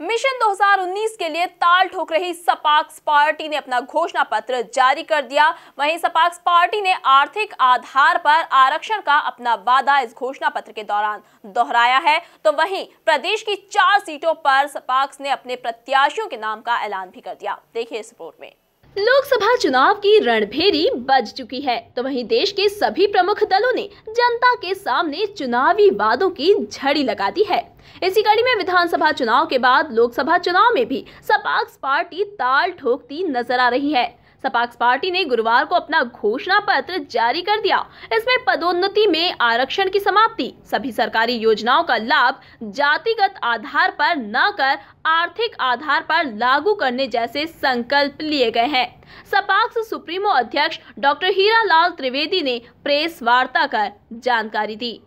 Mission 2019 के लिए ताल ठोक रही सपाक्स पार्टी ने अपना घोषणा पत्र जारी कर दिया। वहीं सपाक्स पार्टी ने आर्थिक आधार पर आरक्षण का अपना वादा इस घोषणा पत्र के दौरान दोहराया है, तो वहीं प्रदेश की 4 सीटों पर सपाक्स ने अपने प्रत्याशियों के नाम का ऐलान भी कर दिया। देखिए इस रिपोर्ट में। लोकसभा चुनाव की रणभेरी बज चुकी है, तो वहीं देश के सभी प्रमुख दलों ने जनता के सामने चुनावी वादों की झड़ी लगा दी है। इसी कड़ी में विधानसभा चुनाव के बाद लोकसभा चुनाव में भी सपाक्स पार्टी ताल ठोकती नजर आ रही है। सपाक्स पार्टी ने गुरुवार को अपना घोषणा पत्र जारी कर दिया। इसमें पदोन्नति में आरक्षण की समाप्ति, सभी सरकारी योजनाओं का लाभ जातिगत आधार पर न कर आर्थिक आधार पर लागू करने जैसे संकल्प लिए गए हैं। सपाक्स सुप्रीमो अध्यक्ष डॉक्टर हीरालाल त्रिवेदी ने प्रेस वार्ता कर जानकारी दी।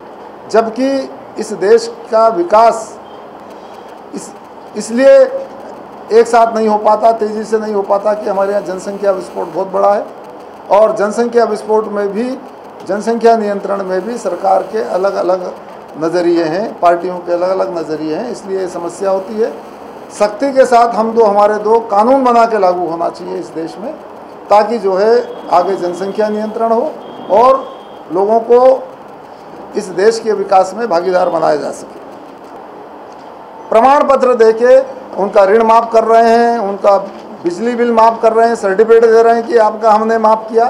जबकि इस देश का विकास इसलिए एक साथ नहीं हो पाता, तेजी से नहीं हो पाता कि हमारे यहाँ जनसंख्या विस्फोट बहुत बड़ा है और जनसंख्या विस्फोट में भी, जनसंख्या नियंत्रण में भी सरकार के अलग अलग नज़रिए हैं, पार्टियों के अलग अलग नज़रिए हैं, इसलिए ये समस्या होती है। सख्ती के साथ हमारे दो कानून बना के लागू होना चाहिए इस देश में, ताकि जो है आगे जनसंख्या नियंत्रण हो और लोगों को इस देश के विकास में भागीदार बनाया जा सके। प्रमाण पत्र देके उनका ऋण माफ़ कर रहे हैं, उनका बिजली बिल माफ़ कर रहे हैं, सर्टिफिकेट दे रहे हैं कि आपका हमने माफ़ किया।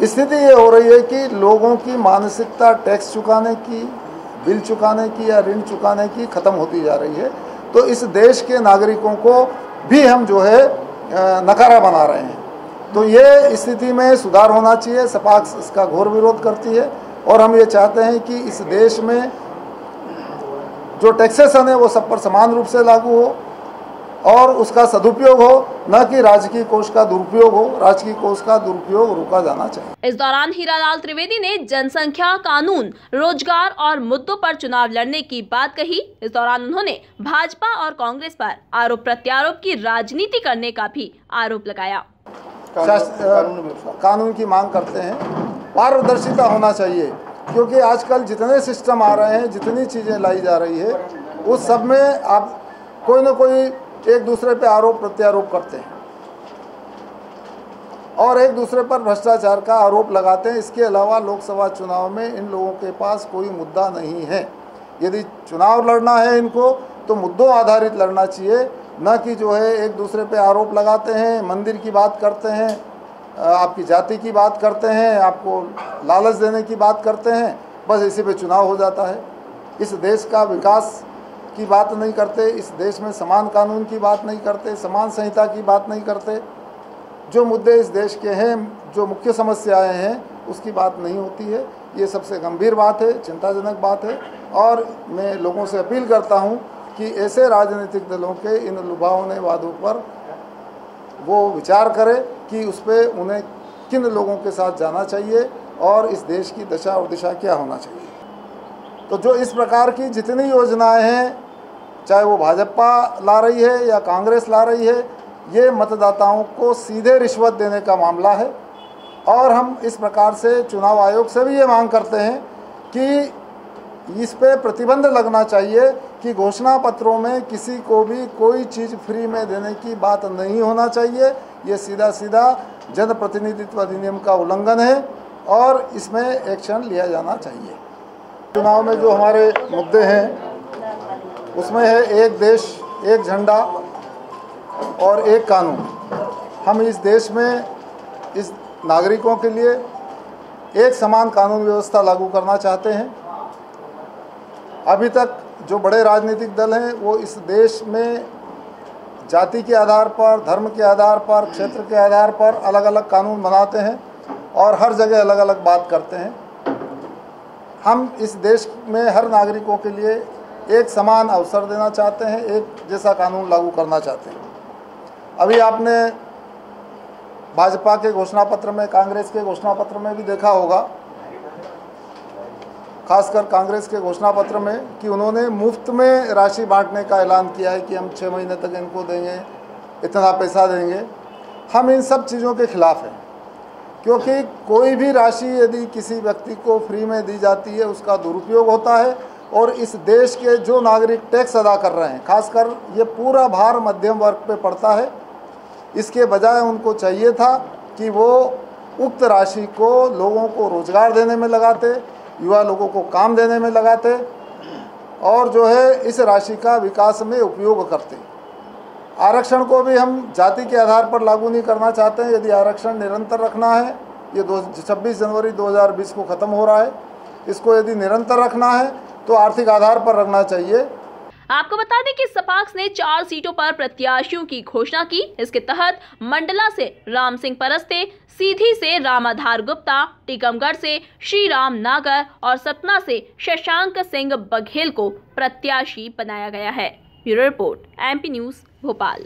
स्थिति ये हो रही है कि लोगों की मानसिकता टैक्स चुकाने की, बिल चुकाने की या ऋण चुकाने की ख़त्म होती जा रही है। तो इस देश के नागरिकों को भी हम जो है नकारा बना रहे हैं। तो ये स्थिति में सुधार होना चाहिए। सपाक्स इसका घोर विरोध करती है और हम ये चाहते हैं कि इस देश में जो टैक्सेशन है वो सब पर समान रूप से लागू हो और उसका सदुपयोग हो, न कि राजकीय कोष का दुरुपयोग हो। राजकीय कोष का दुरुपयोग रोका जाना चाहिए। इस दौरान हीरालाल त्रिवेदी ने जनसंख्या कानून, रोजगार और मुद्दों पर चुनाव लड़ने की बात कही। इस दौरान उन्होंने भाजपा और कांग्रेस पर आरोप प्रत्यारोप की राजनीति करने का भी आरोप लगाया। कानून की मांग करते हैं, पारदर्शिता होना चाहिए, क्योंकि आजकल जितने सिस्टम आ रहे हैं, जितनी चीज़ें लाई जा रही है, उस सब में आप कोई ना कोई एक दूसरे पे आरोप प्रत्यारोप करते हैं और एक दूसरे पर भ्रष्टाचार का आरोप लगाते हैं। इसके अलावा लोकसभा चुनाव में इन लोगों के पास कोई मुद्दा नहीं है। यदि चुनाव लड़ना है इनको तो मुद्दों आधारित लड़ना चाहिए, न कि जो है एक दूसरे पे आरोप लगाते हैं, मंदिर की बात करते हैं, आपकी जाति की बात करते हैं, आपको लालच देने की बात करते हैं, बस इसी पे चुनाव हो जाता है। इस देश का विकास की बात नहीं करते, इस देश में समान कानून की बात नहीं करते, समान संहिता की बात नहीं करते। जो मुद्दे इस देश के हैं, जो मुख्य समस्याएं हैं, उसकी बात नहीं होती है। ये सबसे गंभीर बात है, चिंताजनक बात है और मैं लोगों से अपील करता हूँ कि ऐसे राजनीतिक दलों के इन लुभावने वादों पर वो विचार करें कि उस पर उन्हें किन लोगों के साथ जाना चाहिए और इस देश की दशा और दिशा क्या होना चाहिए। तो जो इस प्रकार की जितनी योजनाएं हैं, चाहे वो भाजपा ला रही है या कांग्रेस ला रही है, ये मतदाताओं को सीधे रिश्वत देने का मामला है और हम इस प्रकार से चुनाव आयोग से भी ये मांग करते हैं कि इस पे प्रतिबंध लगना चाहिए कि घोषणा पत्रों में किसी को भी कोई चीज़ फ्री में देने की बात नहीं होना चाहिए। ये सीधा सीधा जनप्रतिनिधित्व अधिनियम का उल्लंघन है और इसमें एक्शन लिया जाना चाहिए। चुनाव में जो हमारे मुद्दे हैं उसमें है एक देश, एक झंडा और एक कानून। हम इस देश में इस नागरिकों के लिए एक समान कानून व्यवस्था लागू करना चाहते हैं। अभी तक जो बड़े राजनीतिक दल हैं वो इस देश में जाति के आधार पर, धर्म के आधार पर, क्षेत्र के आधार पर अलग अलग कानून बनाते हैं और हर जगह अलग अलग बात करते हैं। हम इस देश में हर नागरिकों के लिए एक समान अवसर देना चाहते हैं, एक जैसा कानून लागू करना चाहते हैं। अभी आपने भाजपा के घोषणा पत्र में, कांग्रेस के घोषणा पत्र में भी देखा होगा, खासकर कांग्रेस के घोषणा पत्र में, कि उन्होंने मुफ्त में राशि बांटने का ऐलान किया है कि हम 6 महीने तक इनको देंगे, इतना पैसा देंगे। हम इन सब चीज़ों के खिलाफ हैं, क्योंकि कोई भी राशि यदि किसी व्यक्ति को फ्री में दी जाती है उसका दुरुपयोग होता है और इस देश के जो नागरिक टैक्स अदा कर रहे हैं, खासकर ये पूरा भार मध्यम वर्ग पे पड़ता है। इसके बजाय उनको चाहिए था कि वो उक्त राशि को लोगों को रोजगार देने में लगाते, युवा लोगों को काम देने में लगाते और जो है इस राशि का विकास में उपयोग करते। आरक्षण को भी हम जाति के आधार पर लागू नहीं करना चाहते हैं। यदि आरक्षण निरंतर रखना है, ये 26 जनवरी 2020 को ख़त्म हो रहा है, इसको यदि निरंतर रखना है तो आर्थिक आधार पर रखना चाहिए। आपको बता दें कि सपाक्स ने 4 सीटों पर प्रत्याशियों की घोषणा की। इसके तहत मंडला से राम सिंह परस्ते, सीधी से रामाधार गुप्ता, टीकमगढ़ से श्री राम नागर और सतना से शशांक सिंह बघेल को प्रत्याशी बनाया गया है। Bureau report, MP news, Bhopal.